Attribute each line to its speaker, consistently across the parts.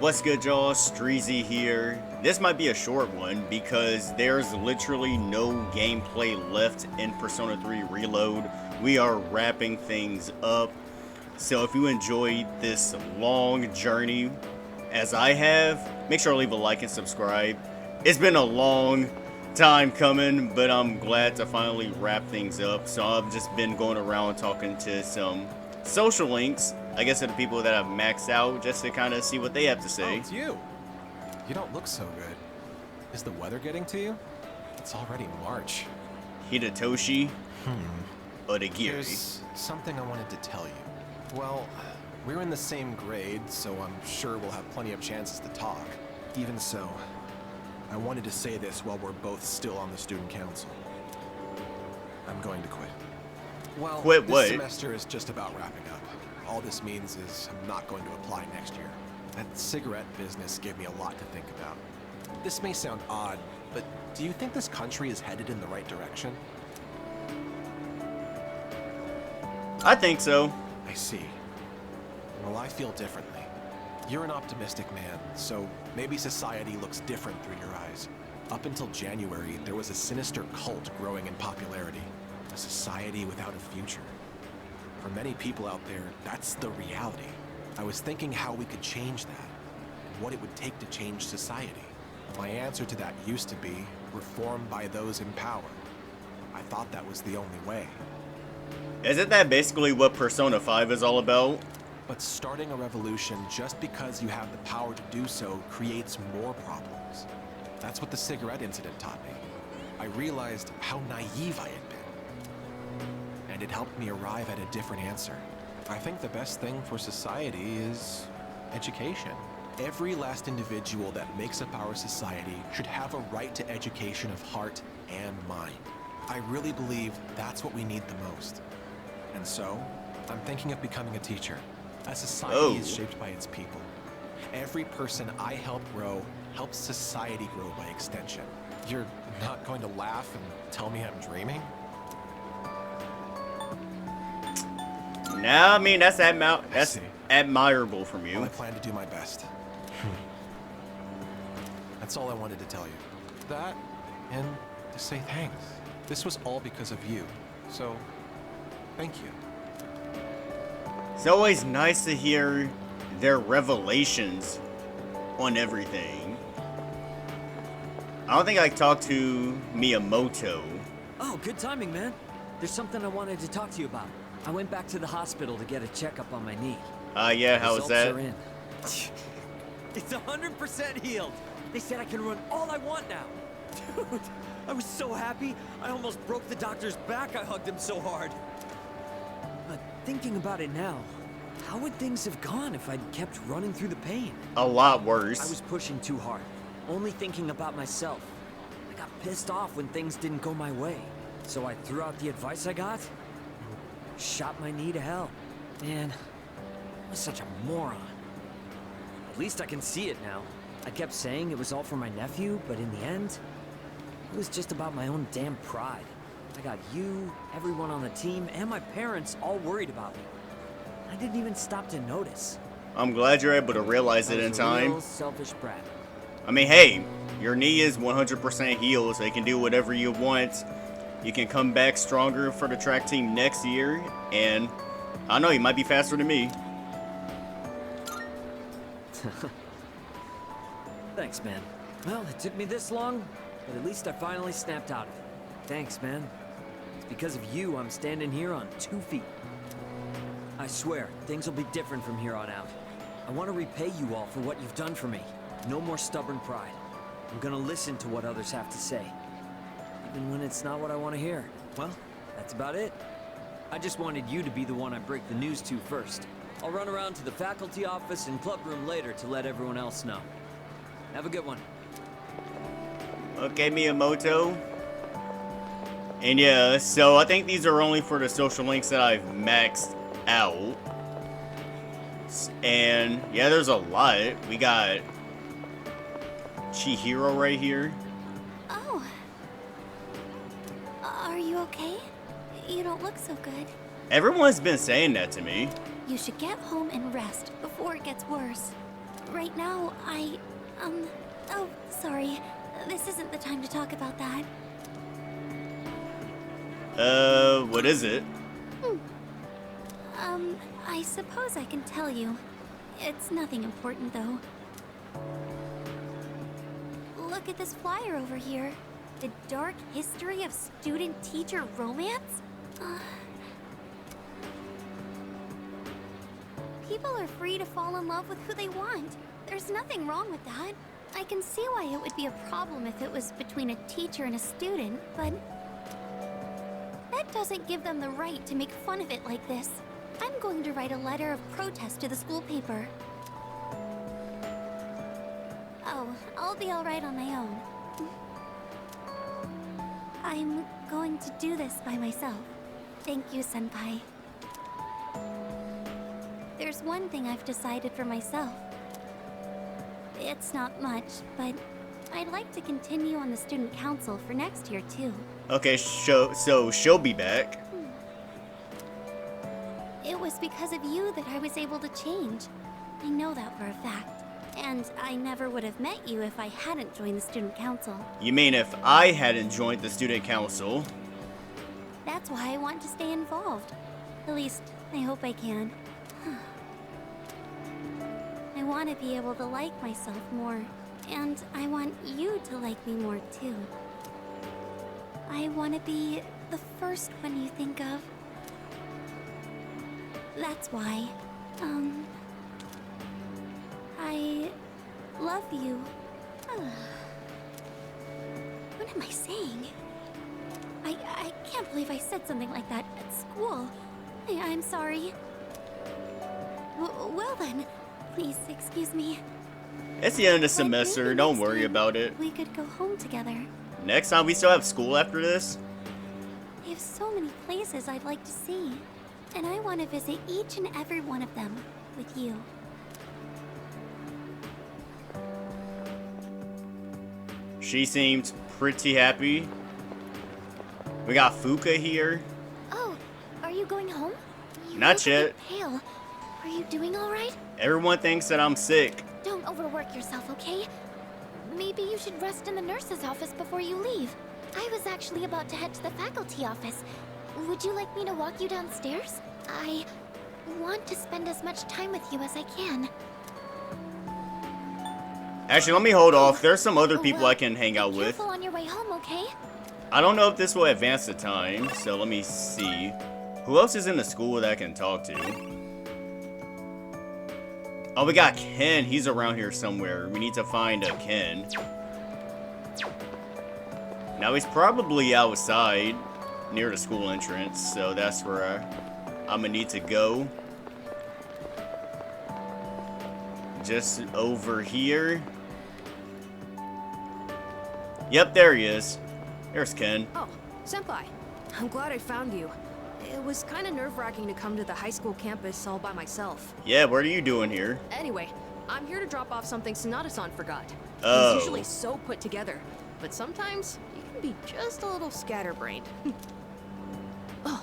Speaker 1: What's good, y'all? Streezy here. This might be a short one because there's literally no gameplay left in Persona 3 Reload. We are wrapping things up. So if you enjoyed this long journey as I have, make sure to leave a like and subscribe. It's been a long time coming, but I'm glad to finally wrap things up. So I've just been going around talking to some social links, I guess, to the people that I've maxed out, just to kind of see what they have to say.
Speaker 2: Oh, it's you. You don't look so good. Is the weather getting to you? It's already March.
Speaker 1: Hidetoshi Odagiri.
Speaker 2: There's something I wanted to tell you. Well, we're in the same grade, so I'm sure we'll have plenty of chances to talk. Even so, I wanted to say this while we're both still on the student council. I'm going to quit. Well,
Speaker 1: Quit
Speaker 2: this
Speaker 1: what?
Speaker 2: semester is just about wrapping up. All this means is I'm not going to apply next year. That cigarette business gave me a lot to think about. This may sound odd, but do you think this country is headed in the right direction?
Speaker 1: I think so.
Speaker 2: I see. Well, I feel differently. You're an optimistic man, so maybe society looks different through your eyes. Up until January, there was a sinister cult growing in popularity. A society without a future. For many people out there, that's the reality. I was thinking how we could change that, and what it would take to change society. My answer to that used to be reform by those in power. I thought that was the only way.
Speaker 1: Isn't that basically what Persona 5 is all about?
Speaker 2: But starting a revolution just because you have the power to do so creates more problems. That's what the cigarette incident taught me. I realized how naive I had been. And it helped me arrive at a different answer. I think the best thing for society is education. Every last individual that makes up our society should have a right to education of heart and mind. I really believe that's what we need the most. And so, I'm thinking of becoming a teacher. A society is shaped by its people. Every person I help grow helps society grow by extension. You're not going to laugh and tell me I'm dreaming?
Speaker 1: Nah, I mean, that's
Speaker 2: see.
Speaker 1: admirable from
Speaker 2: Well, I
Speaker 1: you.
Speaker 2: plan to do my best. That's all I wanted to tell you. That, and to say thanks. This was all because of you. So, thank you.
Speaker 1: It's always nice to hear their revelations on everything. I don't think I talked to Miyamoto.
Speaker 3: Oh, good timing, man. There's something I wanted to talk to you about. I went back to the hospital to get a checkup on my knee.
Speaker 1: Yeah, how was
Speaker 3: Results
Speaker 1: that?
Speaker 3: are in. It's 100% healed. They said I can run all I want now. Dude, I was so happy. I almost broke the doctor's back. I hugged him so hard. But thinking about it now, how would things have gone if I'd kept running through the pain?
Speaker 1: A lot worse.
Speaker 3: I was pushing too hard, only thinking about myself. I got pissed off when things didn't go my way. So I threw out the advice I got, shot my knee to hell. Man, I was such a moron. At least I can see it now. I kept saying it was all for my nephew, but in the end, it was just about my own damn pride. I got you, everyone on the team, and my parents all worried about me. I didn't even stop to notice.
Speaker 1: I'm glad you're able to realize it
Speaker 3: I
Speaker 1: in
Speaker 3: was a
Speaker 1: time.
Speaker 3: real selfish brat.
Speaker 1: I mean, hey, your knee is 100% healed, so you can do whatever you want. You can come back stronger for the track team next year, and I don't know, you might be faster than me.
Speaker 3: Thanks, man. Well, it took me this long, but at least I finally snapped out of it. Thanks, man. It's because of you I'm standing here on 2 feet. I swear, things will be different from here on out. I want to repay you all for what you've done for me. No more stubborn pride. I'm gonna listen to what others have to say, even when it's not what I want to hear. Well, that's about it. I just wanted you to be the one I break the news to first. I'll run around to the faculty office and club room later to let everyone else know. Have a good one.
Speaker 1: Okay, Miyamoto. And yeah, so I think these are only for the social links that I've maxed out. And yeah, there's a lot. We got Chihiro right here.
Speaker 4: Oh. Are you okay? You don't look so good.
Speaker 1: Everyone's been saying that to me.
Speaker 4: You should get home and rest before it gets worse. right now, oh, sorry. This isn't the time to talk about that.
Speaker 1: What is it?
Speaker 4: I suppose I can tell you. It's nothing important, though. Look at this flyer over here. The dark history of student-teacher romance? People are free to fall in love with who they want. There's nothing wrong with that. I can see why it would be a problem if it was between a teacher and a student, but that doesn't give them the right to make fun of it like this. I'm going to write a letter of protest to the school paper. Oh, I'll be alright on my own. I'm going to do this by myself. Thank you, Senpai. There's one thing I've decided for myself. It's not much, but I'd like to continue on the student council for next year, too.
Speaker 1: Okay, so she'll be back.
Speaker 4: It was because of you that I was able to change. I know that for a fact. And I never would have met you if I hadn't joined the student council.
Speaker 1: You mean if I hadn't joined the student council?
Speaker 4: That's why I want to stay involved. At least, I hope I can. I want to be able to like myself more. And I want you to like me more, too. I want to be the first one you think of. That's why, I love you. What am I saying? I can't believe I said something like that at school. I'm sorry. Well then, please excuse me.
Speaker 1: It's the end of the
Speaker 4: But
Speaker 1: semester,
Speaker 4: maybe
Speaker 1: don't
Speaker 4: next
Speaker 1: worry
Speaker 4: time
Speaker 1: about it.
Speaker 4: We could go home together.
Speaker 1: Next time we still have school after this?
Speaker 4: I have so many places I'd like to see. And I want to visit each and every one of them with you.
Speaker 1: She seems pretty happy. We got Fuka here.
Speaker 4: Oh, are you going home? You
Speaker 1: Not
Speaker 4: look a
Speaker 1: yet.
Speaker 4: bit pale. Are you doing all right?
Speaker 1: Everyone thinks that I'm sick.
Speaker 4: Don't overwork yourself, okay? Maybe you should rest in the nurse's office before you leave. I was actually about to head to the faculty office. Would you like me to walk you downstairs? I want to spend as much time with you as I can.
Speaker 1: Actually, let me hold off. There's some other people
Speaker 4: well,
Speaker 1: I can hang out
Speaker 4: be
Speaker 1: with.
Speaker 4: careful on your way home, okay?
Speaker 1: I don't know if this will advance the time, so let me see. Who else is in the school that I can talk to? Oh, we got Ken. He's around here somewhere. We need to find a Ken. Now, he's probably outside near the school entrance, so that's where I'm gonna need to go. Just over here. Yep, there he is. There's Ken.
Speaker 5: Oh, Senpai. I'm glad I found you. It was kind of nerve-wracking to come to the high school campus all by myself.
Speaker 1: Yeah, what are you doing here?
Speaker 5: Anyway, I'm here to drop off something Sonata-san forgot.
Speaker 1: Oh.
Speaker 5: He's usually so put together, but sometimes you can be just a little scatterbrained. Oh,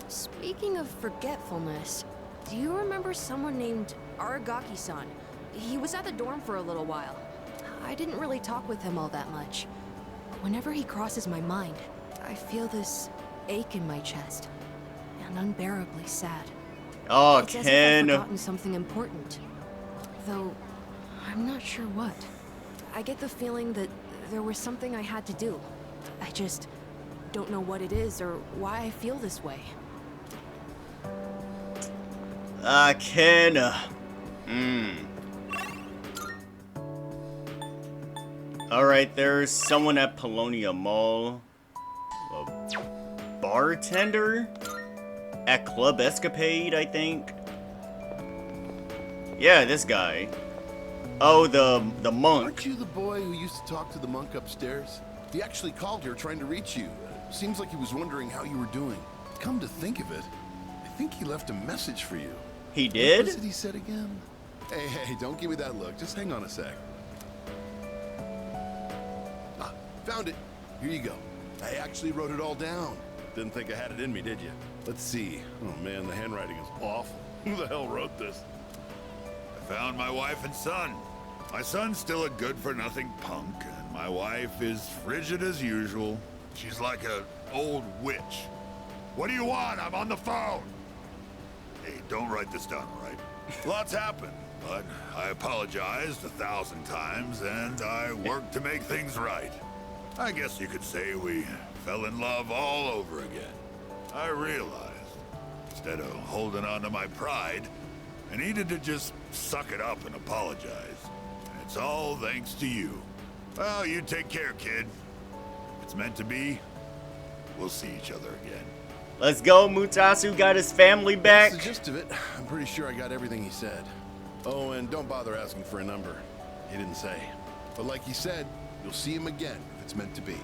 Speaker 5: speaking of forgetfulness, do you remember someone named Aragaki-san? He was at the dorm for a little while. I didn't really talk with him all that much. Whenever he crosses my mind, I feel this ache in my chest, and unbearably sad.
Speaker 1: Oh,
Speaker 5: It's as if I've
Speaker 1: Ken.
Speaker 5: forgotten something important, though I'm not sure what. I get the feeling that there was something I had to do. I just don't know what it is or why I feel this way.
Speaker 1: Ken. Alright, there's someone at Polonia Mall. A bartender? At Club Escapade, I think? Yeah, this guy. Oh, the monk.
Speaker 6: Aren't you the boy who used to talk to the monk upstairs? He actually called here trying to reach you. Seems like he was wondering how you were doing. Come to think of it, I think he left a message for you.
Speaker 1: He
Speaker 6: What
Speaker 1: did?
Speaker 6: was it he said again? Hey, don't give me that look. Just hang on a sec. Ah, found it. Here you go. I actually wrote it all down. Didn't think I had it in me, did you? Let's see. Oh man, the handwriting is awful. Who the hell wrote this? I
Speaker 7: found my wife and son. My son's still a good-for-nothing punk, and my wife is frigid as usual. She's like an old witch. What do you want? I'm on the phone. Hey, don't write this down, all right? Lots happened, but I apologized 1,000 times, and I worked to make things right. I guess you could say we fell in love all over again. I realized, instead of holding on to my pride, I needed to just suck it up and apologize. And it's all thanks to you. Well, you take care, kid. If it's meant to be, we'll see each other again.
Speaker 1: Let's go, Mutasu got his family back.
Speaker 6: That's the gist of it. I'm pretty sure I got everything he said. Oh, and don't bother asking for a number. He didn't say. But like he said, you'll see him again if it's meant to be.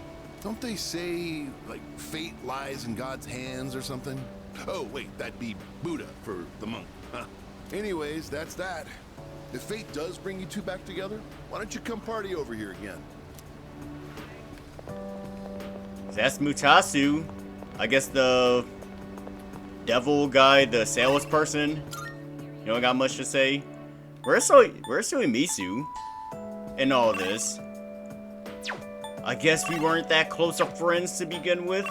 Speaker 6: Don't they say, like, fate lies in God's hands or something? Oh, wait, that'd be Buddha for the monk. Huh. Anyways, that's that. If fate does bring you two back together, why don't you come party over here again?
Speaker 1: That's Mutasu. I guess the devil guy, the salesperson. You don't got much to say. Where's Suimisu in all this? I guess we weren't that close of friends to begin with.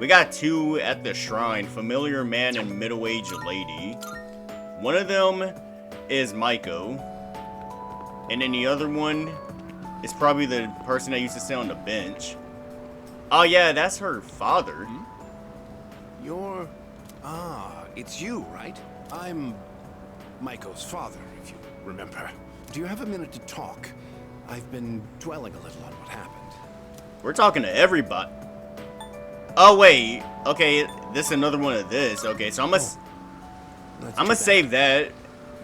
Speaker 1: We got two at the shrine, familiar man and middle-aged lady. One of them is Maiko. And then the other one is probably the person that used to sit on the bench. Oh yeah, that's her father.
Speaker 8: It's you, right? I'm Maiko's father, if you remember. Do you have a minute to talk? I've been dwelling a little on what happened.
Speaker 1: We're talking to everybody. Oh wait, okay, this is another one of this. Okay, so I'm gonna save that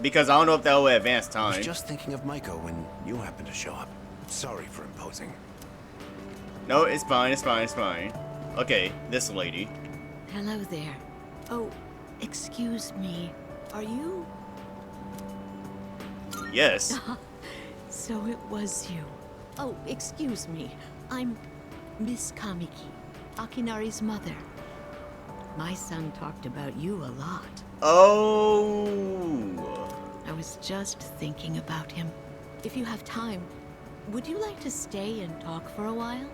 Speaker 1: because I don't know if that will advance
Speaker 8: I
Speaker 1: time.
Speaker 8: was just thinking of Maiko when you happened to show up. Sorry for imposing.
Speaker 1: No, it's fine, it's fine, it's fine. Okay, this lady.
Speaker 9: Hello there. Oh, excuse me. Are you?
Speaker 1: Yes.
Speaker 9: So it was you. Oh, excuse me. I'm Miss Kamiki, Akinari's mother. My son talked about you a lot.
Speaker 1: Oh.
Speaker 9: I was just thinking about him. If you have time, would you like to stay and talk for a while?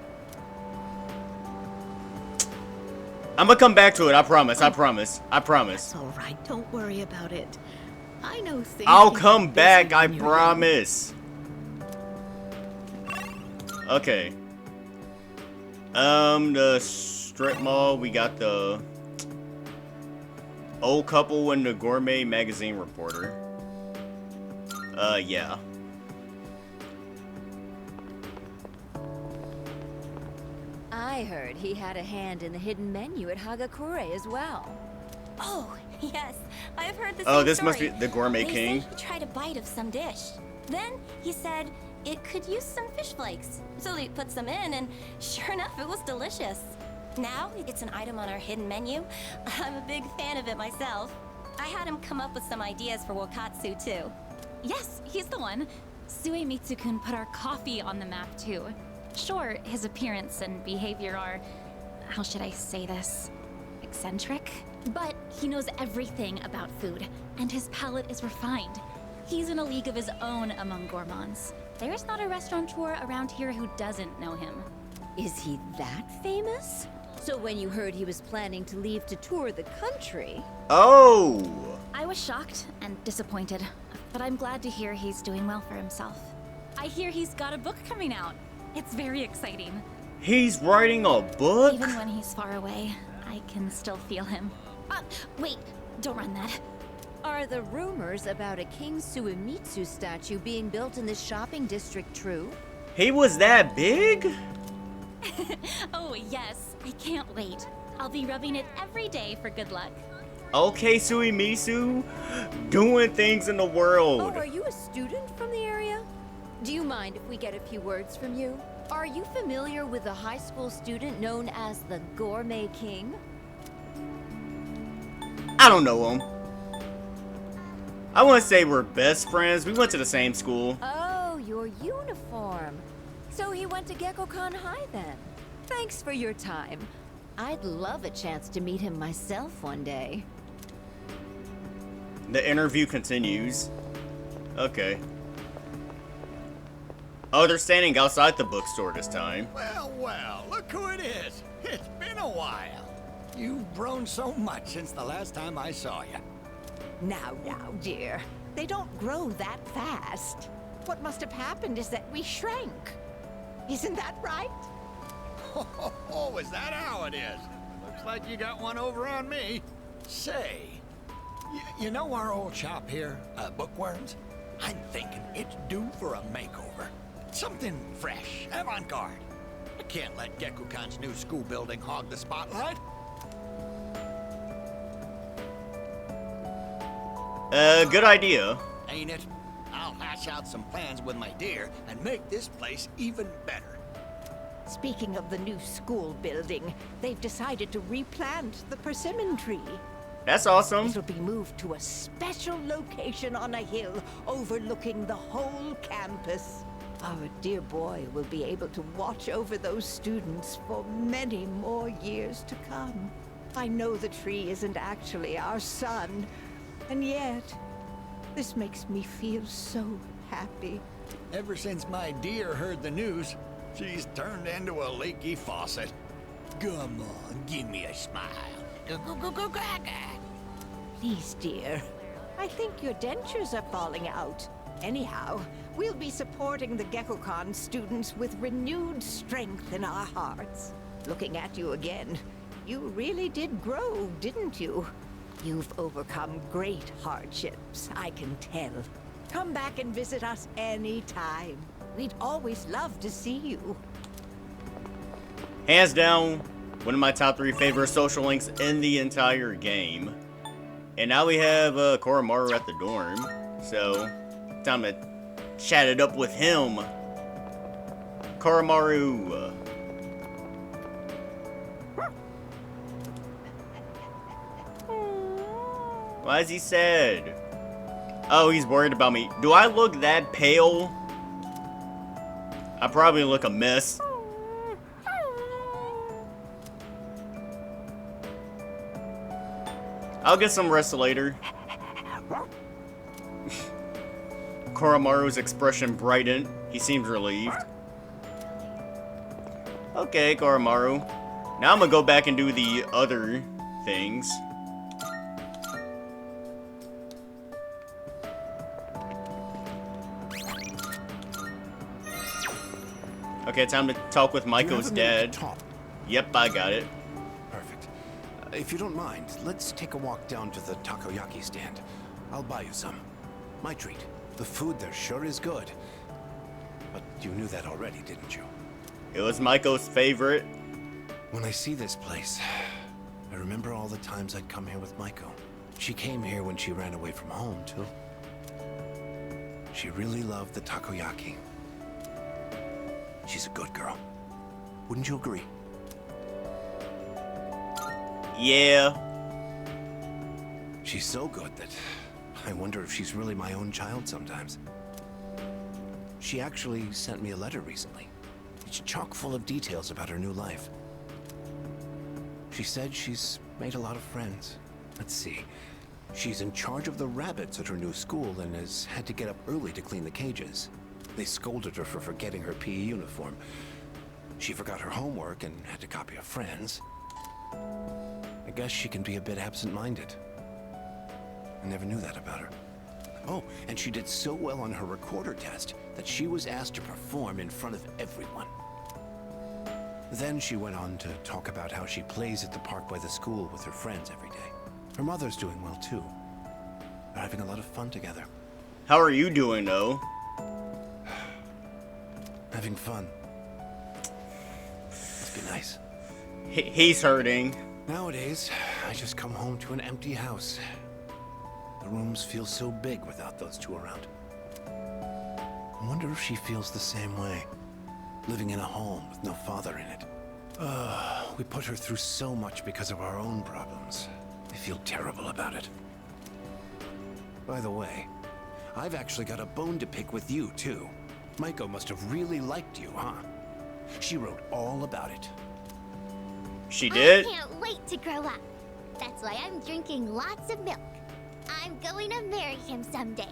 Speaker 1: I'm gonna come back to it, I promise, I promise, I promise.
Speaker 9: It's all right. Don't worry about it. I know things.
Speaker 1: I'll
Speaker 9: can
Speaker 1: come
Speaker 9: get
Speaker 1: back,
Speaker 9: busy
Speaker 1: I
Speaker 9: when you're young.
Speaker 1: promise. Okay. The strip mall, we got the old couple and the gourmet magazine reporter. Yeah.
Speaker 10: I heard he had a hand in the hidden menu at Hagakure as well.
Speaker 4: Oh, yes. I've heard the same
Speaker 1: Oh, this
Speaker 4: story.
Speaker 1: must be the Gourmet
Speaker 4: They
Speaker 1: King.
Speaker 4: said he tried a bite of some dish. Then he said it could use some fish flakes. So he put some in, and sure enough, it was delicious. Now it's an item on our hidden menu. I'm a big fan of it myself. I had him come up with some ideas for Wakatsu, too.
Speaker 11: Yes, he's the one. Suemitsu-kun put our coffee on the map, too. Sure, his appearance and behavior are, how should I say this, eccentric? But he knows everything about food, and his palate is refined. He's in a league of his own among gourmands. There's not a restaurateur around here who doesn't know him.
Speaker 10: Is he that famous? So when you heard he was planning to leave to tour the country...
Speaker 1: Oh!
Speaker 11: I was shocked and disappointed, but I'm glad to hear he's doing well for himself. I hear he's got a book coming out. It's very exciting.
Speaker 1: He's writing a book?
Speaker 11: Even when he's far away, I can still feel him. Wait, don't run that.
Speaker 10: Are the rumors about a King Suemitsu statue being built in this shopping district true?
Speaker 1: He was that big?
Speaker 11: Oh, yes. I can't wait. I'll be rubbing it every day for good luck.
Speaker 1: Okay, Suimisu. Doing things in the world.
Speaker 10: Oh, are you a student from the area? Do you mind if we get a few words from you? Are you familiar with a high school student known as the Gourmet King?
Speaker 1: I don't know him. I wouldn't say we're best friends. We went to the same school.
Speaker 10: Oh, your uniform. So he went to Gekkoukan High then. Thanks for your time. I'd love a chance to meet him myself one day.
Speaker 1: The interview continues. Okay. Oh, they're standing outside the bookstore this time.
Speaker 12: Well, well, look who it is. It's been a while. You've grown so much since the last time I saw you.
Speaker 13: Now, dear. They don't grow that fast. What must have happened is that we shrank. Isn't that right?
Speaker 12: Oh, is that how it is? Looks like you got one over on me. Say, you know our old shop here, Bookworms? I'm thinking it's due for a makeover. Something fresh, avant-garde. I can't let Gekukan's new school building hog the spotlight.
Speaker 1: Good idea.
Speaker 12: Ain't it? I'll hash out some plans with my dear and make this place even better.
Speaker 13: Speaking of the new school building, they've decided to replant the persimmon tree.
Speaker 1: That's awesome.
Speaker 13: It'll be moved to a special location on a hill overlooking the whole campus. Our dear boy will be able to watch over those students for many more years to come. I know the tree isn't actually our son, and yet, this makes me feel so happy.
Speaker 12: Ever since my dear heard the news, she's turned into a leaky faucet. Come on, give me a smile. Go.
Speaker 13: Please, dear. I think your dentures are falling out. Anyhow, we'll be supporting the Gekukan students with renewed strength in our hearts. Looking at you again, you really did grow, didn't you? You've overcome great hardships, I can tell. Come back and visit us anytime. We'd always love to see you.
Speaker 1: Hands down, one of my top 3 favorite social links in the entire game. And now we have Koromaru at the dorm, so time to chat it up with him. Koromaru. Why is he sad? Oh, he's worried about me. Do I look that pale? I probably look a mess. I'll get some rest later. Koromaru's expression brightened. He seems relieved. Okay, Koromaru. Now I'm gonna go back and do the other things. Okay, time to talk with Maiko's dad. Yep, I got it.
Speaker 8: Perfect. If you don't mind, let's take a walk down to the takoyaki stand. I'll buy you some. My treat. The food there sure is good. But you knew that already, didn't you?
Speaker 1: It was Maiko's favorite.
Speaker 8: When I see this place, I remember all the times I'd come here with Maiko. She came here when she ran away from home, too. She really loved the takoyaki. She's a good girl. Wouldn't you agree?
Speaker 1: Yeah.
Speaker 8: She's so good that I wonder if she's really my own child sometimes. She actually sent me a letter recently. It's chock full of details about her new life. She said she's made a lot of friends. Let's see. She's in charge of the rabbits at her new school and has had to get up early to clean the cages. They scolded her for forgetting her PE uniform. She forgot her homework and had to copy a friend's. I guess she can be a bit absent-minded. I never knew that about her. Oh, and she did so well on her recorder test that she was asked to perform in front of everyone. Then she went on to talk about how she plays at the park by the school with her friends every day. Her mother's doing well, too. They're having a lot of fun together.
Speaker 1: How are you doing, though?
Speaker 8: Having fun. Must be nice.
Speaker 1: He's hurting.
Speaker 8: Nowadays, I just come home to an empty house. The rooms feel so big without those two around. I wonder if she feels the same way. Living in a home with no father in it. We put her through so much because of our own problems. I feel terrible about it. By the way, I've actually got a bone to pick with you, too. Maiko must have really liked you, huh? She wrote all about it.
Speaker 1: She did?
Speaker 4: I can't wait to grow up. That's why I'm drinking lots of milk. I'm going to marry him someday.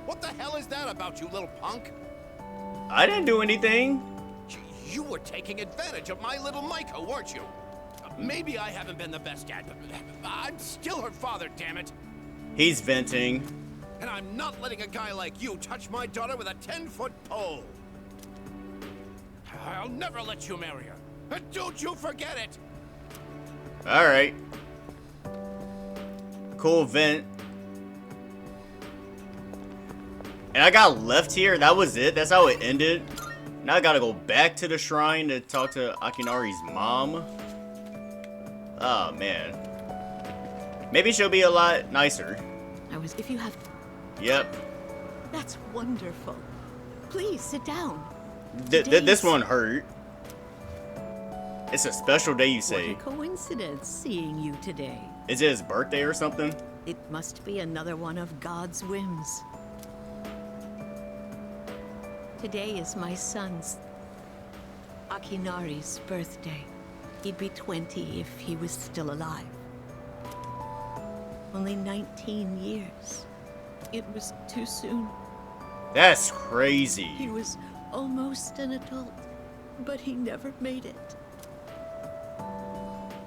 Speaker 8: What the hell is that about, you little punk?
Speaker 1: I didn't do anything.
Speaker 8: You were taking advantage of my little Micah, weren't you? Maybe I haven't been the best dad, but I'm still her father, damn it.
Speaker 1: He's venting.
Speaker 8: And I'm not letting a guy like you touch my daughter with a 10-foot pole. I'll never let you marry her. And don't you forget it.
Speaker 1: Alright. Cool vent. And I got left here. That was it. That's how it ended. Now I gotta go back to the shrine to talk to Akinari's mom. Oh, man. Maybe she'll be a lot nicer.
Speaker 9: If you have...
Speaker 1: Yep.
Speaker 9: That's wonderful. Please, sit down.
Speaker 1: This one hurt. It's a special day, you say.
Speaker 9: What a coincidence seeing you today.
Speaker 1: Is it his birthday or something?
Speaker 9: It must be another one of God's whims. Today is my son's, Akinari's, birthday. He'd be 20 if he was still alive. Only 19 years. It was too soon.
Speaker 1: That's crazy.
Speaker 9: He was almost an adult, but he never made it.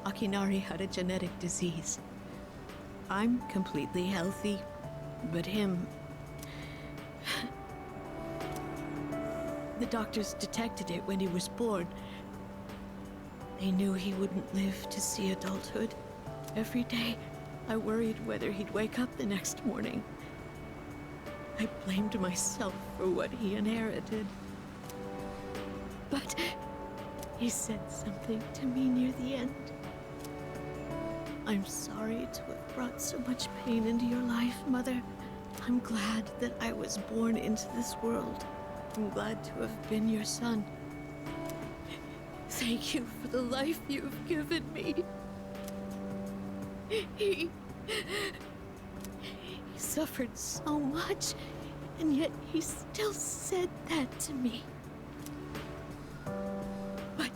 Speaker 9: Akinari had a genetic disease. I'm completely healthy, but him... The doctors detected it when he was born. They knew he wouldn't live to see adulthood. Every day, I worried whether he'd wake up the next morning. I blamed myself for what he inherited. But he said something to me near the end. I'm sorry to have brought so much pain into your life, Mother. I'm glad that I was born into this world. I'm glad to have been your son. Thank you for the life you've given me. He suffered so much, and yet he still said that to me. But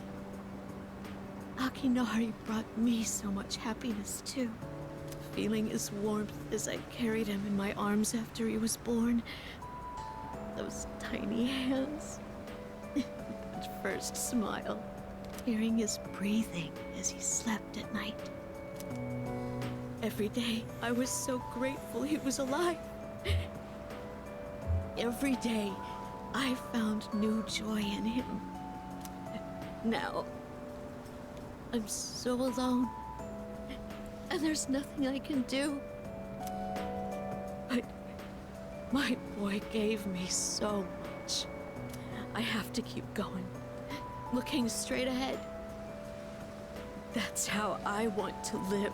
Speaker 9: Akinari brought me so much happiness too. Feeling his warmth as I carried him in my arms after he was born. Those tiny hands. That first smile. Hearing his breathing as he slept at night. Every day, I was so grateful he was alive. Every day, I found new joy in him. Now, I'm so alone. And there's nothing I can do. But my boy gave me so much. I have to keep going. Looking straight ahead. That's how I want to live.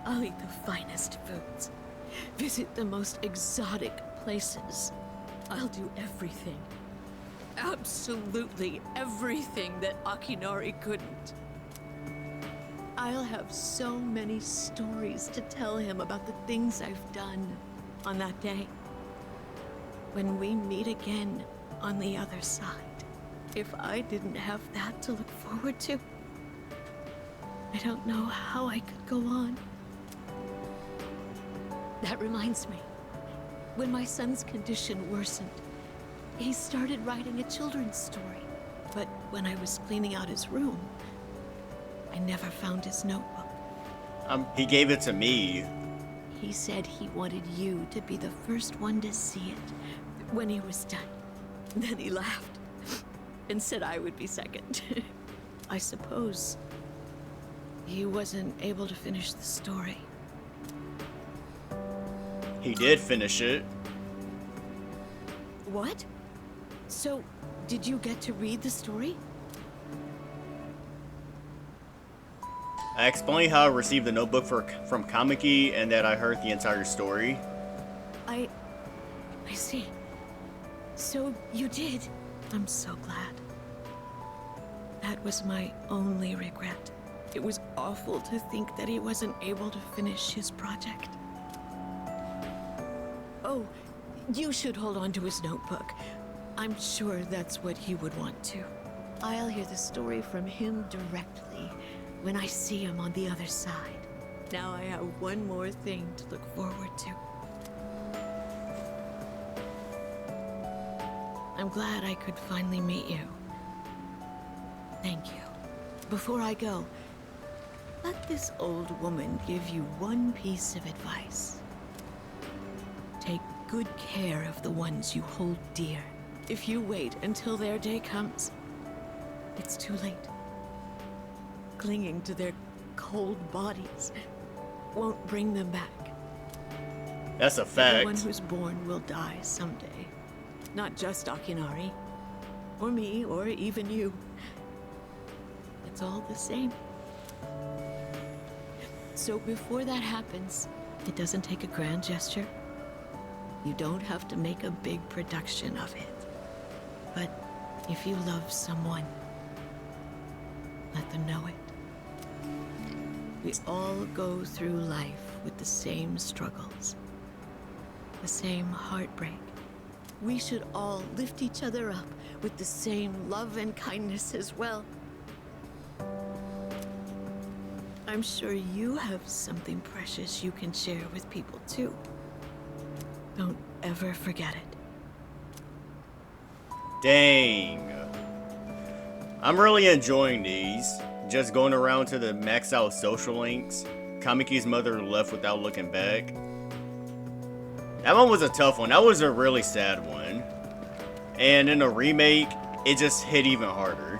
Speaker 9: I'll eat the finest foods. Visit the most exotic places. I'll do everything. Absolutely everything that Akinari couldn't. I'll have so many stories to tell him about the things I've done on that day. When we meet again on the other side. If I didn't have that to look forward to, I don't know how I could go on. That reminds me, when my son's condition worsened, he started writing a children's story. But when I was cleaning out his room, I never found his notebook.
Speaker 1: He gave it to me.
Speaker 9: He said he wanted you to be the first one to see it when he was done. Then he laughed and said I would be second. I suppose he wasn't able to finish the story.
Speaker 1: He did finish it.
Speaker 9: What? So, did you get to read the story?
Speaker 1: I explained how I received the notebook from Kamiki and that I heard the entire story.
Speaker 9: I see. So you did. I'm so glad. That was my only regret. It was awful to think that he wasn't able to finish his project. Oh, You should hold on to his notebook. I'm sure that's what he would want to. I'll hear the story from him directly when I see him on the other side. Now I have one more thing to look forward to. I'm glad I could finally meet you. Thank you. Before I go, let this old woman give you one piece of advice. Take good care of the ones you hold dear. If you wait until their day comes, it's too late. Clinging to their cold bodies won't bring them back.
Speaker 1: That's a fact.
Speaker 9: Everyone who's born will die someday. Not just Akinari, or me, or even you. It's all the same. So before that happens, it doesn't take a grand gesture. You don't have to make a big production of it. But if you love someone, let them know it. We all go through life with the same struggles, the same heartbreak. We should all lift each other up with the same love and kindness as well. I'm sure you have something precious you can share with people too. Don't ever forget it.
Speaker 1: Dang. I'm really enjoying these. Just going around to the max out social links. Kamiki's mother left without looking back. That one was a tough one. That was a really sad one. And in the remake, it just hit even harder.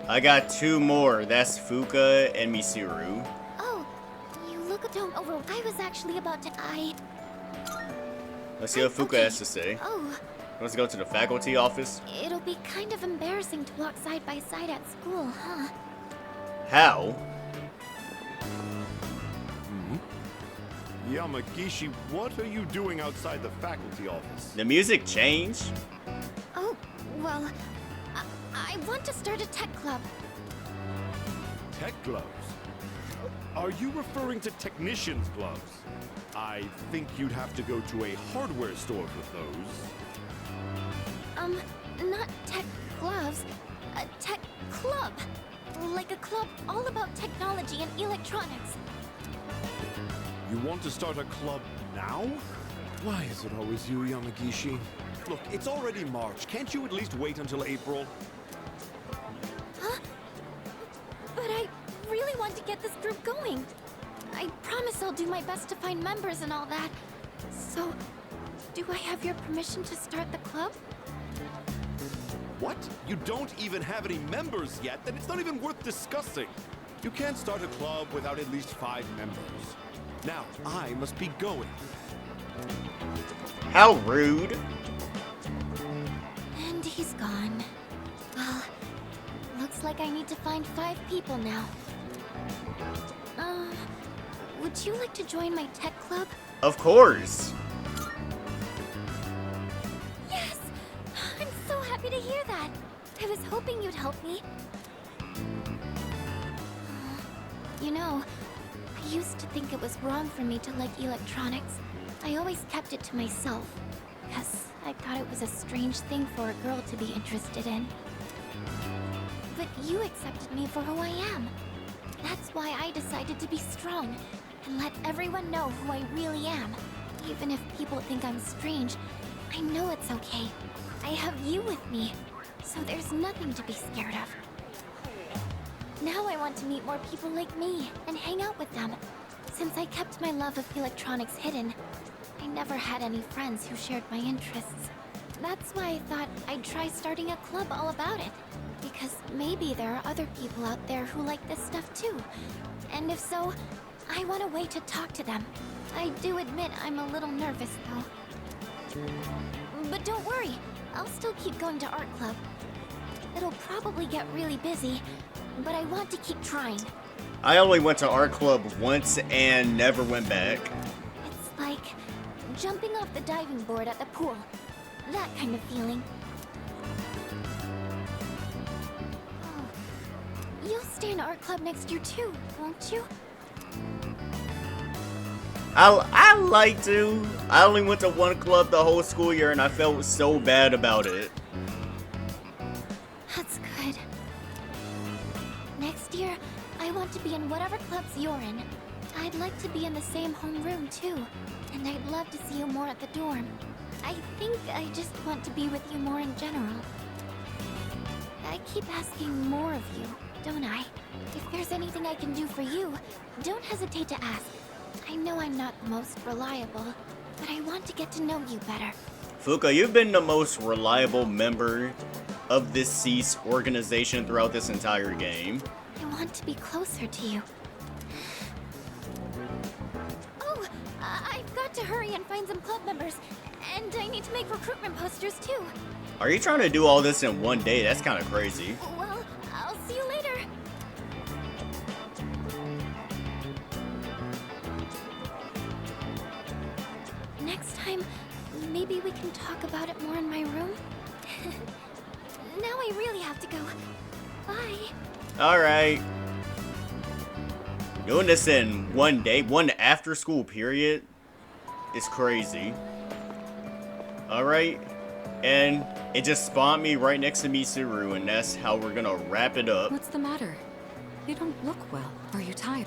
Speaker 1: I got two more. That's Fuka and Mitsuru.
Speaker 4: Oh, you look don't over. I was actually about to.
Speaker 1: Let's see what Fuka has to say.
Speaker 4: Oh.
Speaker 1: Let's go to the faculty office.
Speaker 4: It'll be kind of embarrassing to walk side by side at school, huh?
Speaker 1: How?
Speaker 14: Yamagishi, what are you doing outside the faculty office?
Speaker 1: The music changed?
Speaker 4: Oh, well, I want to start a tech club.
Speaker 14: Tech gloves? Are you referring to technician's gloves? I think you'd have to go to a hardware store with those.
Speaker 4: Not tech gloves, a tech club. Like a club all about technology and electronics.
Speaker 14: You want to start a club now? Why is it always you, Yamagishi? Look, it's already March. Can't you at least wait until April?
Speaker 4: Huh? But I really want to get this group going. I promise I'll do my best to find members and all that. So, do I have your permission to start the club?
Speaker 14: What? You don't even have any members yet? Then it's not even worth discussing. You can't start a club without at least 5 members. Now, I must be going.
Speaker 1: How rude.
Speaker 4: And he's gone. Well, looks like I need to find 5 people now. Would you like to join my tech club?
Speaker 1: Of course.
Speaker 4: Yes! I'm so happy to hear that. I was hoping you'd help me. You know, I used to think it was wrong for me to like electronics. I always kept it to myself, because I thought it was a strange thing for a girl to be interested in. But you accepted me for who I am. That's why I decided to be strong, and let everyone know who I really am. Even if people think I'm strange, I know it's okay. I have you with me, so there's nothing to be scared of. Now I want to meet more people like me, and hang out with them. Since I kept my love of electronics hidden, I never had any friends who shared my interests. That's why I thought I'd try starting a club all about it. Because maybe there are other people out there who like this stuff too. And if so, I want a way to talk to them. I do admit I'm a little nervous though. But don't worry, I'll still keep going to art club. It'll probably get really busy, but I want to keep trying.
Speaker 1: I only went to art club once and never went back.
Speaker 4: It's like jumping off the diving board at the pool. That kind of feeling. Oh. You'll stay in art club next year too, won't you?
Speaker 1: I like to. I only went to one club the whole school year and I felt so bad about it.
Speaker 4: That's good. Next year, I want to be in whatever clubs you're in. I'd like to be in the same homeroom too. And I'd love to see you more at the dorm. I think I just want to be with you more in general. I keep asking more of you, don't I? If there's anything I can do for you, don't hesitate to ask. I know I'm not the most reliable, but I want to get to know you better.
Speaker 1: Fuka, you've been the most reliable member of this Cease organization throughout this entire game.
Speaker 4: I want to be closer to you. Oh, I've got to hurry and find some club members. And I need to make recruitment posters too.
Speaker 1: Are you trying to do all this in one day? That's kind of crazy.
Speaker 4: Well, I'll see you later. Next time, maybe we can talk about it more in my room. Now I really have to go. Bye.
Speaker 1: Alright. Doing this in one day, one after school period, is crazy. Alright. And it just spawned me right next to Mitsuru, and that's how we're gonna wrap it up.
Speaker 15: What's the matter? You don't look well. Are you tired?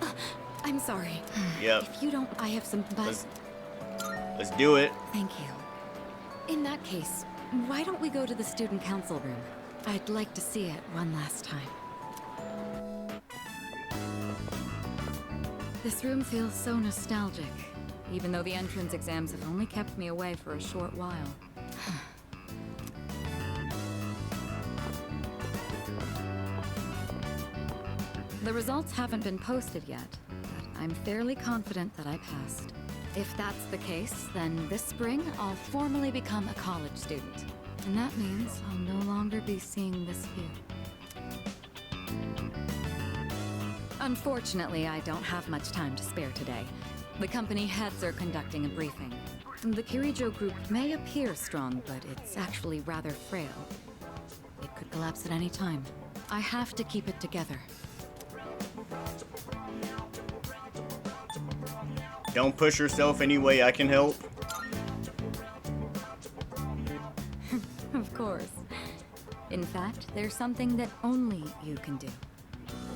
Speaker 15: I'm sorry.
Speaker 1: Yep.
Speaker 15: If you don't, I have some
Speaker 1: Let's do it.
Speaker 15: Thank you. In that case, why don't we go to the student council room? I'd like to see it one last time. This room feels so nostalgic, even though the entrance exams have only kept me away for a short while. The results haven't been posted yet, but I'm fairly confident that I passed. If that's the case, then this spring I'll formally become a college student. And that means I'll no longer be seeing this view. Unfortunately, I don't have much time to spare today. The company heads are conducting a briefing. The Kirijo group may appear strong, but it's actually rather frail. It could collapse at any time. I have to keep it together.
Speaker 1: Don't push yourself any way I can help.
Speaker 15: Of course. In fact, there's something that only you can do.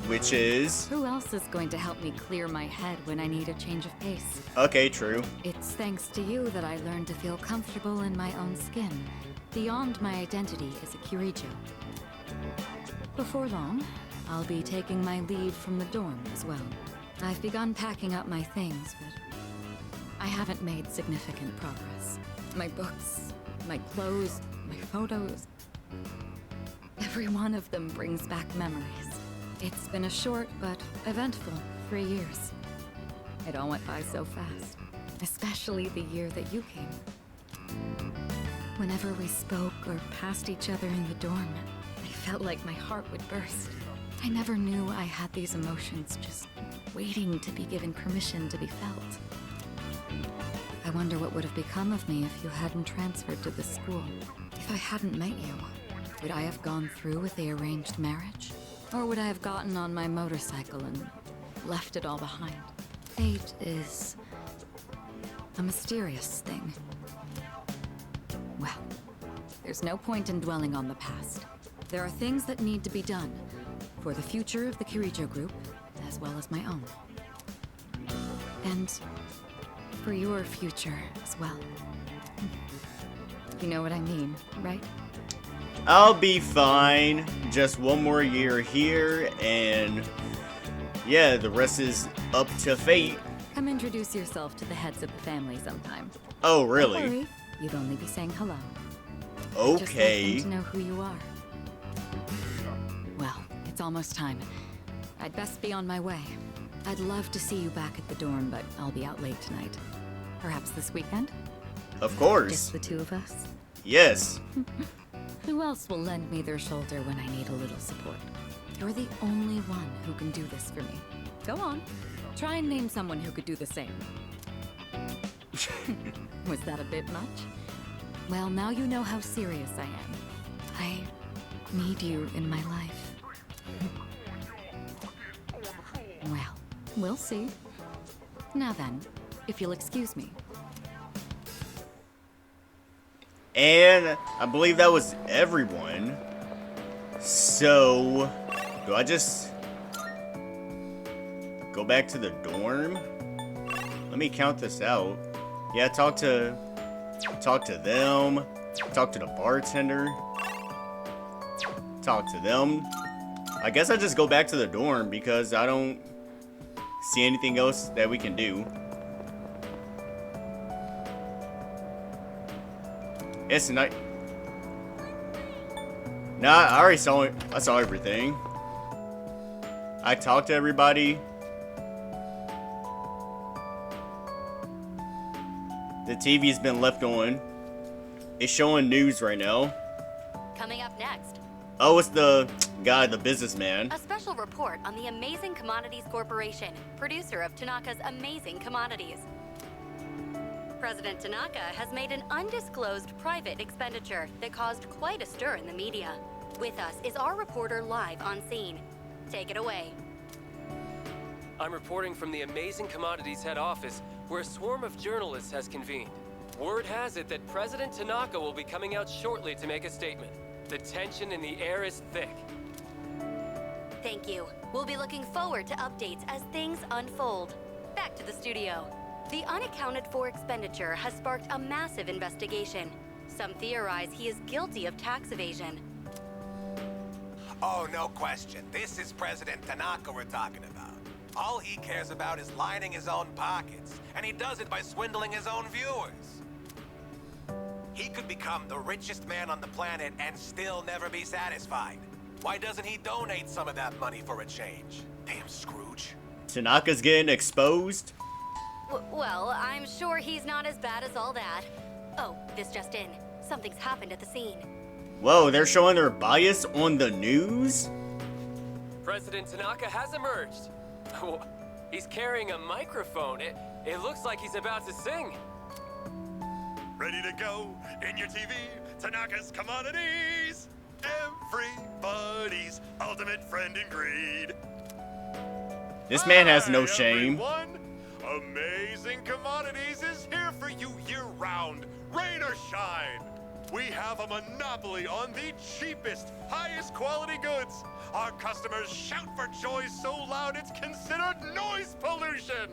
Speaker 1: Which is?
Speaker 15: Who else is going to help me clear my head when I need a change of pace?
Speaker 1: Okay, true.
Speaker 15: It's thanks to you that I learned to feel comfortable in my own skin, beyond my identity as a Kirijo. Before long, I'll be taking my leave from the dorm as well. I've begun packing up my things, but I haven't made significant progress. My books, my clothes, my photos. Every one of them brings back memories. It's been a short but eventful 3 years. It all went by so fast, especially the year that you came. Whenever we spoke or passed each other in the dorm, I felt like my heart would burst. I never knew I had these emotions just waiting to be given permission to be felt. I wonder what would have become of me if you hadn't transferred to this school. If I hadn't met you, would I have gone through with the arranged marriage? Or would I have gotten on my motorcycle and left it all behind? Fate is a mysterious thing. Well, there's no point in dwelling on the past. There are things that need to be done for the future of the Kirijo group, as well as my own. And for your future as well. You know what I mean, right?
Speaker 1: I'll be fine. Just one more year here, and yeah, the rest is up to fate.
Speaker 15: Come introduce yourself to the heads of the family sometime.
Speaker 1: Oh, really?
Speaker 15: Don't worry, you'd only be saying hello.
Speaker 1: Okay.
Speaker 15: Just want them to know who you are. Well, it's almost time. I'd best be on my way. I'd love to see you back at the dorm, but I'll be out late tonight. Perhaps this weekend?
Speaker 1: Of course.
Speaker 15: Just the two of us?
Speaker 1: Yes.
Speaker 15: Who else will lend me their shoulder when I need a little support? You're the only one who can do this for me. Go on. Try and name someone who could do the same. Was that a bit much? Well, now you know how serious I am. I need you in my life. Well, we'll see. Now then, if you'll excuse me.
Speaker 1: And I believe that was everyone. So, do I just go back to the dorm? Let me count this out. Yeah, talk to them, talk to the bartender, talk to them. I guess I just go back to the dorm because I don't see anything else that we can do. It's night. Nah, I already saw it. I saw everything. I talked to everybody. The TV's been left on. It's showing news right now.
Speaker 16: Coming up next,
Speaker 1: Oh, it's the guy, the businessman.
Speaker 16: a special report on the Amazing Commodities Corporation, producer of Tanaka's Amazing Commodities. President Tanaka has made an undisclosed private expenditure that caused quite a stir in the media. With us is our reporter live on scene. Take it away.
Speaker 17: I'm reporting from the Amazing Commodities head office, where a swarm of journalists has convened. Word has it that President Tanaka will be coming out shortly to make a statement. The tension in the air is thick.
Speaker 16: Thank you. We'll be looking forward to updates as things unfold. Back to the studio. The unaccounted for expenditure has sparked a massive investigation. Some theorize he is guilty of tax evasion.
Speaker 18: Oh, no question. This is President Tanaka we're talking about. All he cares about is lining his own pockets, and he does it by swindling his own viewers. He could become the richest man on the planet and still never be satisfied. Why doesn't he donate some of that money for a change? Damn Scrooge.
Speaker 1: Tanaka's getting exposed.
Speaker 16: Well, I'm sure he's not as bad as all that. Oh, this just in. Something's happened at the scene.
Speaker 1: Whoa, they're showing their bias on the news?
Speaker 17: President Tanaka has emerged. He's carrying a microphone. It looks like he's about to sing.
Speaker 19: Ready to go in your TV, Tanaka's Commodities. Everybody's ultimate friend in greed.
Speaker 1: This man has no shame.
Speaker 19: Everyone, Amazing Commodities is here for you year-round, rain or shine. We have a monopoly on the cheapest, highest quality goods. Our customers shout for joy so loud it's considered noise pollution.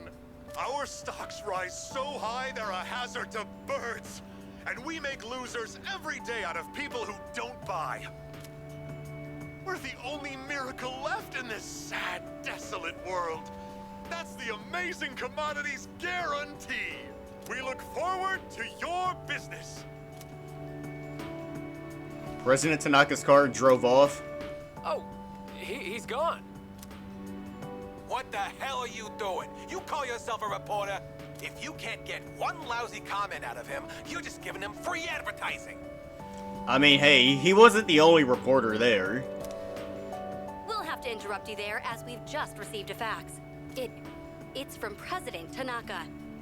Speaker 19: Our stocks rise so high they're a hazard to birds. And we make losers every day out of people who don't buy. We're the only miracle left in this sad, desolate world. That's the Amazing Commodities guarantee. We look forward to your business.
Speaker 1: President Tanaka's car drove off.
Speaker 17: Oh, he's gone.
Speaker 18: What the hell are you doing? You call yourself a reporter? If you can't get one lousy comment out of him, you're just giving him free advertising.
Speaker 1: I mean, hey, he wasn't the only reporter there.
Speaker 16: We'll have to interrupt you there as we've just received a fax. It's from President Tanaka.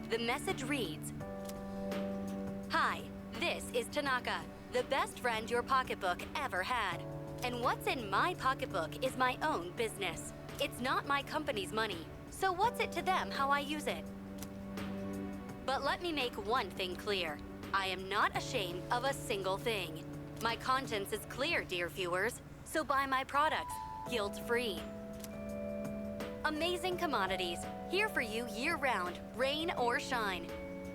Speaker 16: The message reads, "Hi, this is Tanaka, the best friend your pocketbook ever had. And what's in my pocketbook is my own business. It's not my company's money, so what's it to them how I use it? But let me make one thing clear. I am not ashamed of a single thing. My conscience is clear, dear viewers, so buy my products, guilt-free. Amazing Commodities, here for you year-round, rain or shine.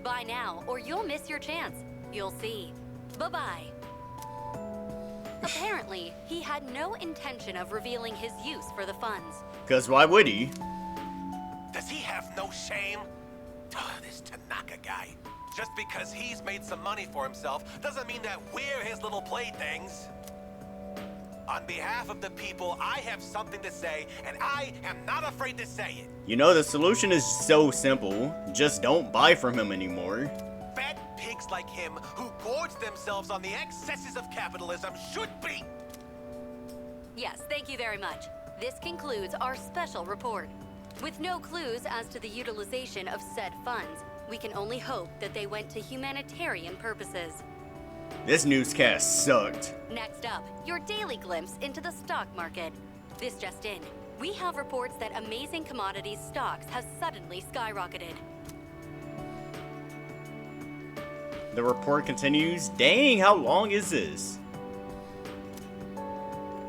Speaker 16: Buy now, or you'll miss your chance. You'll see. Bye-bye." Apparently, he had no intention of revealing his use for the funds.
Speaker 1: Because why would he?
Speaker 18: Does he have no shame? This Tanaka guy. Just because he's made some money for himself doesn't mean that we're his little playthings. On behalf of the people, I have something to say, and I am not afraid to say it.
Speaker 1: You know, the solution is so simple. Just don't buy from him anymore.
Speaker 18: Fat pigs like him who gorge themselves on the excesses of capitalism should be.
Speaker 16: Yes, thank you very much. This concludes our special report. With no clues as to the utilization of said funds, We can only hope that they went to humanitarian purposes.
Speaker 1: This newscast sucked.
Speaker 16: Next up, your daily glimpse into the stock market. This just in. We have reports that Amazing Commodities stocks have suddenly skyrocketed.
Speaker 1: The report continues. Dang, how long is this?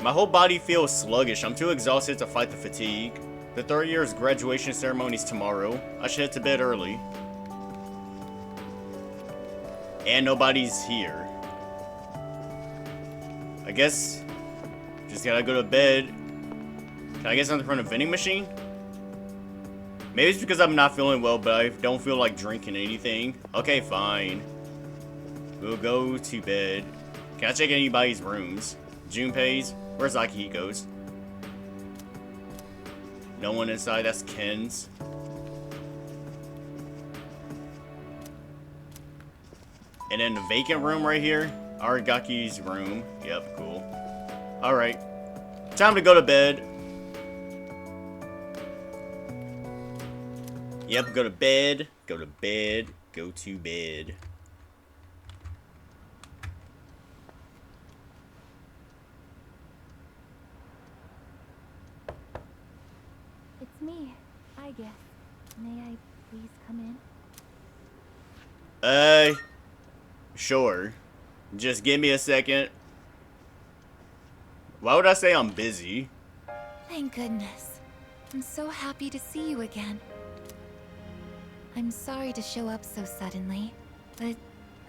Speaker 1: My whole body feels sluggish. I'm too exhausted to fight the fatigue. The third year's graduation ceremony is tomorrow. I should head to bed early. And nobody's here. I guess just gotta go to bed. Can I get something from the vending machine? Maybe it's because I'm not feeling well, but I don't feel like drinking anything. Okay, fine. We'll go to bed. Can I check anybody's rooms? Junpei's? Where's Akihiko's? No one inside. That's Ken's. And then the vacant room right here. Arigaki's room. Yep, cool. Alright. Time to go to bed. Yep, go to bed. Go to bed. Go to bed.
Speaker 20: It's me, I guess. May I please come in?
Speaker 1: Sure. Just give me a second. Why would I say I'm busy?
Speaker 20: Thank goodness. I'm so happy to see you again. I'm sorry to show up so suddenly, but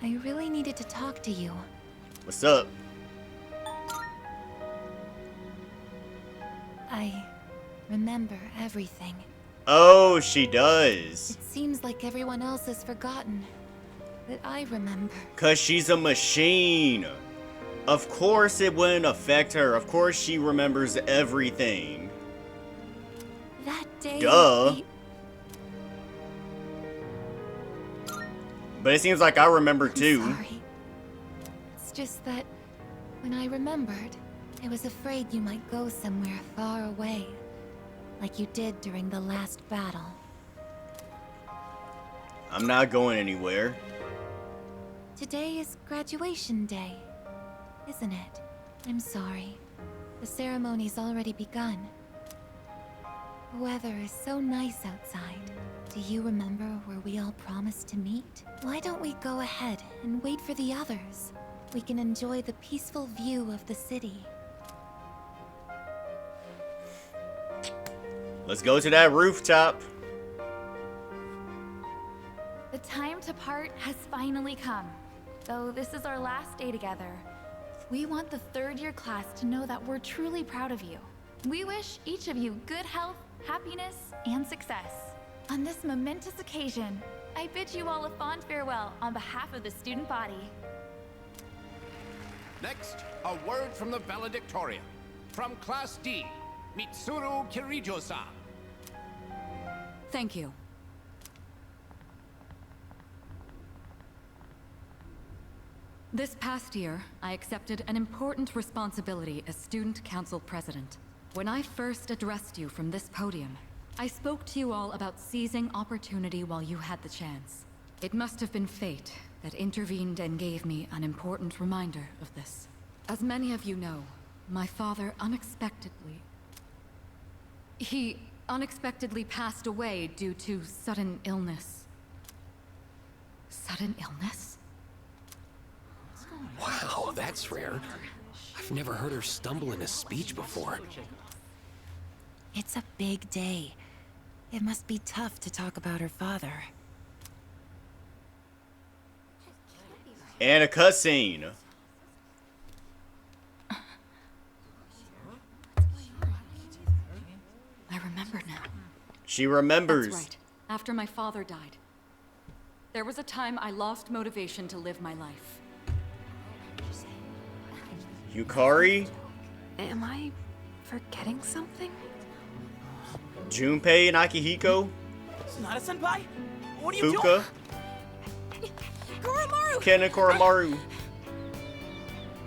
Speaker 20: I really needed to talk to you.
Speaker 1: What's up?
Speaker 20: I remember everything.
Speaker 1: Oh, she does.
Speaker 20: It seems like everyone else has forgotten, but I remember.
Speaker 1: 'Cause she's a machine. Of course it wouldn't affect her. Of course she remembers everything.
Speaker 20: That day.
Speaker 1: Duh. But it seems like I remember too.
Speaker 20: Sorry. It's just that when I remembered, I was afraid you might go somewhere far away, like you did during the last battle.
Speaker 1: I'm not going anywhere.
Speaker 20: Today is graduation day, isn't it? I'm sorry. The ceremony's already begun. The weather is so nice outside. Do you remember where we all promised to meet? Why don't we go ahead and wait for the others? We can enjoy the peaceful view of the city.
Speaker 1: Let's go to that rooftop.
Speaker 21: The time to part has finally come. Though this is our last day together, we want the third-year class to know that we're truly proud of you. We wish each of you good health, happiness, and success. On this momentous occasion, I bid you all a fond farewell on behalf of the student body.
Speaker 8: Next, a word from the valedictorian. From Class D, Mitsuru Kirijo-san.
Speaker 15: Thank you. This past year, I accepted an important responsibility as Student Council President. When I first addressed you from this podium, I spoke to you all about seizing opportunity while you had the chance. It must have been fate that intervened and gave me an important reminder of this. As many of you know, my father He unexpectedly passed away due to sudden illness. Sudden illness?
Speaker 22: Wow, that's rare. I've never heard her stumble in a speech before.
Speaker 20: It's a big day. It must be tough to talk about her father.
Speaker 1: And a cutscene.
Speaker 15: I remember now.
Speaker 1: She remembers.
Speaker 15: That's right. After my father died, there was a time I lost motivation to live my life.
Speaker 1: Yukari?
Speaker 23: Am I forgetting something?
Speaker 1: Junpei and Akihiko?
Speaker 24: Nada-senpai? What are you
Speaker 1: Fuka?
Speaker 24: doing? Koromaru!
Speaker 1: Ken and Koromaru.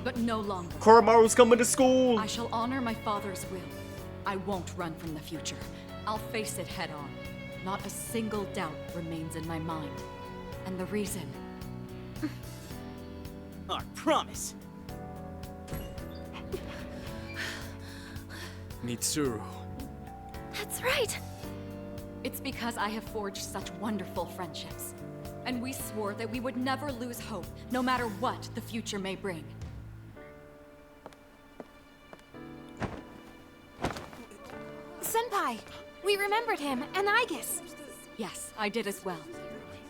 Speaker 15: But no longer.
Speaker 1: Koromaru's coming to school!
Speaker 15: I shall honor my father's will. I won't run from the future. I'll face it head on. Not a single doubt remains in my mind. and the reason.
Speaker 24: I promise.
Speaker 22: Mitsuru.
Speaker 15: That's right! It's because I have forged such wonderful friendships. And we swore that we would never lose hope, no matter what the future may bring.
Speaker 20: Senpai, we remembered him, and Aigis.
Speaker 15: Yes, I did as well.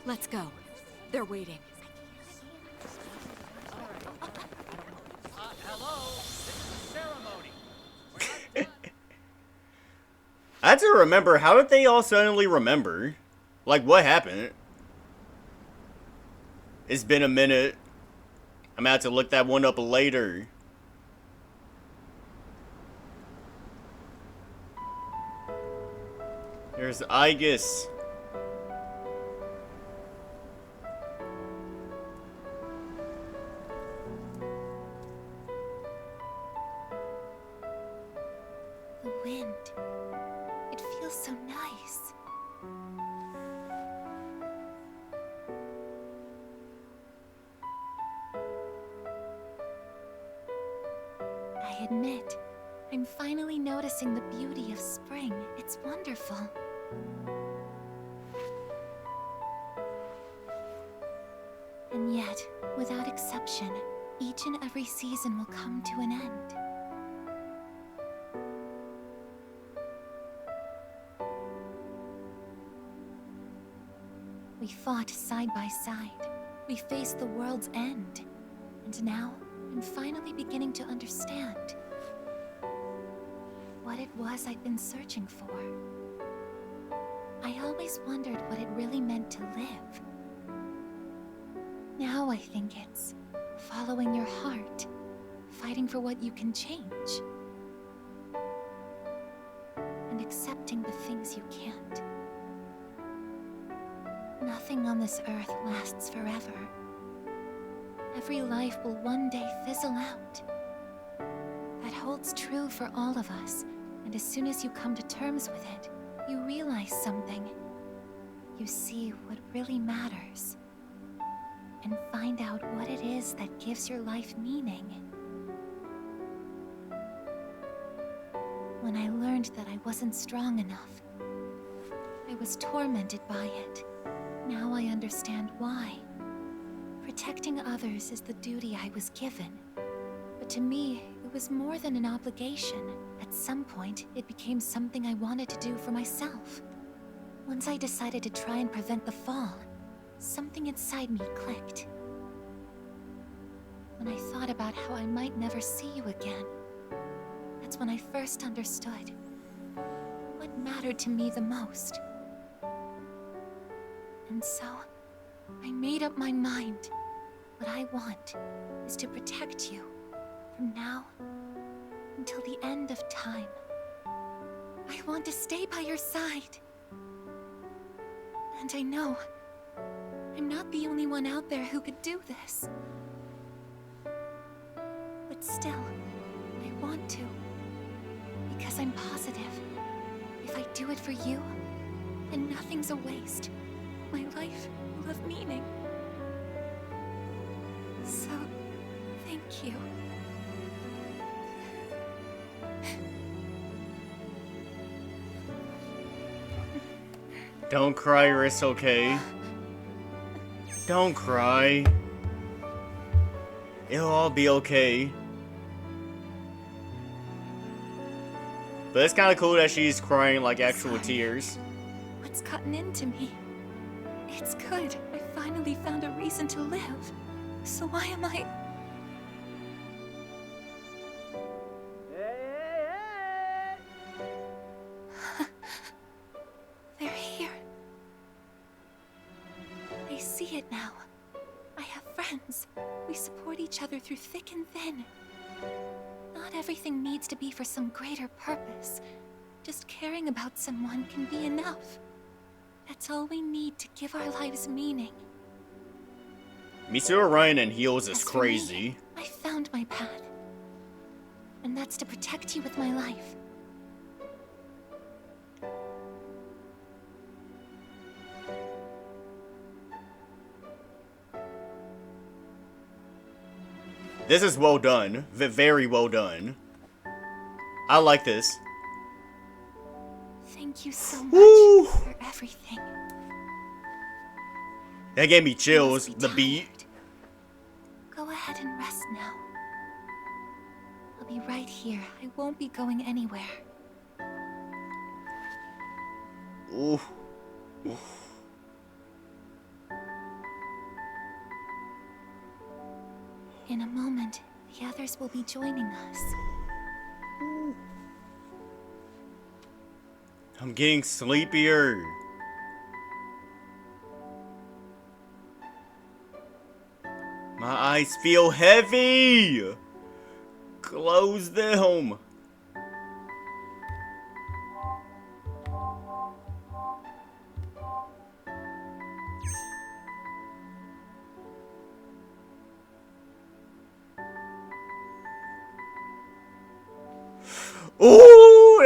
Speaker 15: Let's go. They're waiting.
Speaker 12: Hello, this is the ceremony.
Speaker 1: I had to remember, how did they all suddenly remember? Like, what happened? It's been a minute. I'm gonna have to look that one up later. There's Aigis.
Speaker 20: The wind. It feels so nice. I admit, I'm finally noticing the beauty of spring. It's wonderful. And yet, without exception, each and every season will come to an end. We fought side by side. We faced the world's end. And now, I'm finally beginning to understand what it was I've been searching for. I always wondered what it really meant to live. Now I think it's following your heart, fighting for what you can change, and accepting the things you can't. Nothing on this earth lasts forever. Every life will one day fizzle out. That holds true for all of us, and as soon as you come to terms with it, you realize something. You see what really matters, and find out what it is that gives your life meaning. When I learned that I wasn't strong enough, I was tormented by it. Now I understand why. Protecting others is the duty I was given. But to me, it was more than an obligation. At some point, it became something I wanted to do for myself. Once I decided to try and prevent the fall, something inside me clicked. When I thought about how I might never see you again, that's when I first understood what mattered to me the most. And so, I made up my mind. What I want is to protect you from now until the end of time. I want to stay by your side. And I know I'm not the only one out there who could do this. But still, I want to. Because I'm positive. If I do it for you, then nothing's a waste. My life will have meaning. So, thank you.
Speaker 1: Don't cry or it's okay. Don't cry. It'll all be okay. But it's kind of cool that she's crying like actual tears.
Speaker 20: What's gotten into me? It's good. I finally found a reason to live. So why am I... They're here. I see it now. I have friends. We support each other through thick and thin. Not everything needs to be for some greater purpose. Just caring about someone can be enough. That's all we need to give our lives meaning.
Speaker 1: Mitsuru Ryan in heels is
Speaker 20: As for me,
Speaker 1: crazy.
Speaker 20: I found my path. And that's to protect you with my life.
Speaker 1: This is well done. Very well done. I like this.
Speaker 20: Thank you so much
Speaker 1: Woo!
Speaker 20: for everything.
Speaker 1: That gave me chills. The beat.
Speaker 20: Go ahead and rest now. I'll be right here. I won't be going anywhere.
Speaker 1: Ooh. Ooh.
Speaker 20: In a moment, the others will be joining us.
Speaker 1: I'm getting sleepier. My eyes feel heavy. Close them. Ooh,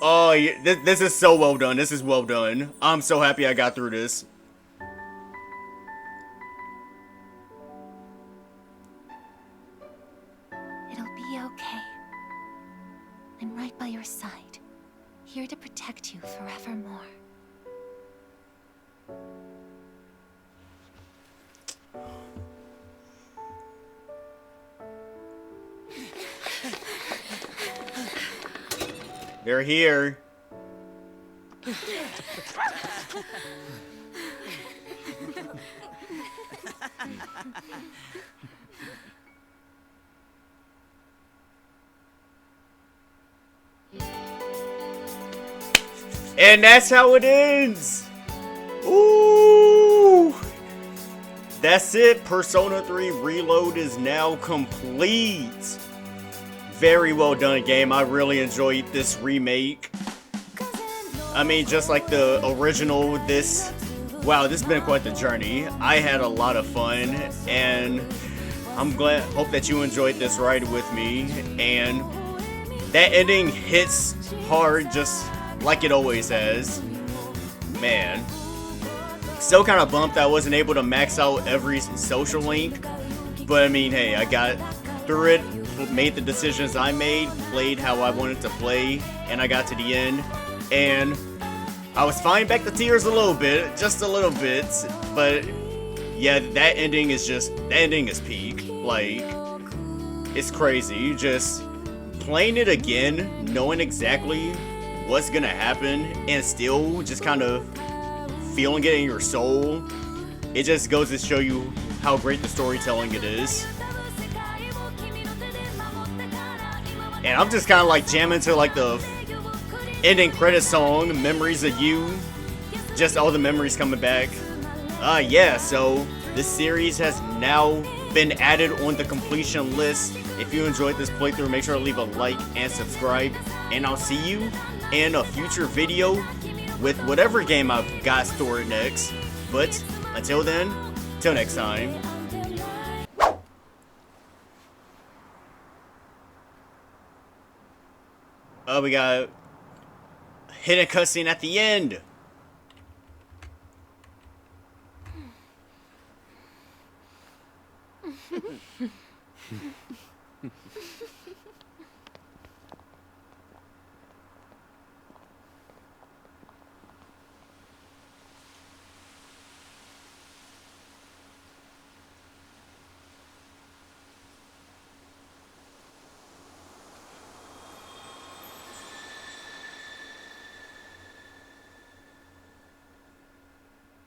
Speaker 1: oh, yeah, this is so well done. This is well done. I'm so happy I got through this.
Speaker 20: It'll be okay. I'm right by your side, here to protect you forevermore.
Speaker 1: They're here. And that's how it ends. Ooh. That's it. Persona 3 Reload is now complete. Very well done game. I really enjoyed this remake. I mean, just like the original, wow, this has been quite the journey. I had a lot of fun, and I'm hope that you enjoyed this ride with me. And that ending hits hard, just like it always has. Man. Still kind of bummed I wasn't able to max out every social link. But I mean, hey, I got through it, made the decisions I made, played how I wanted to play, and I got to the end. And I was fighting back the tears a little bit, just a little bit. But yeah, that ending is peak. Like, it's crazy. You just playing it again, knowing exactly what's gonna happen, and still just kind of feeling it in your soul. It just goes to show you how great the storytelling it is. And I'm just kind of like jamming to like the ending credit song, Memories of You. Just all the memories coming back. Yeah, so this series has now been added on the completion list. If you enjoyed this playthrough, make sure to leave a like and subscribe. And I'll see you in a future video with whatever game I've got stored next. But until then, till next time. Oh, we got a hidden cutscene at the end.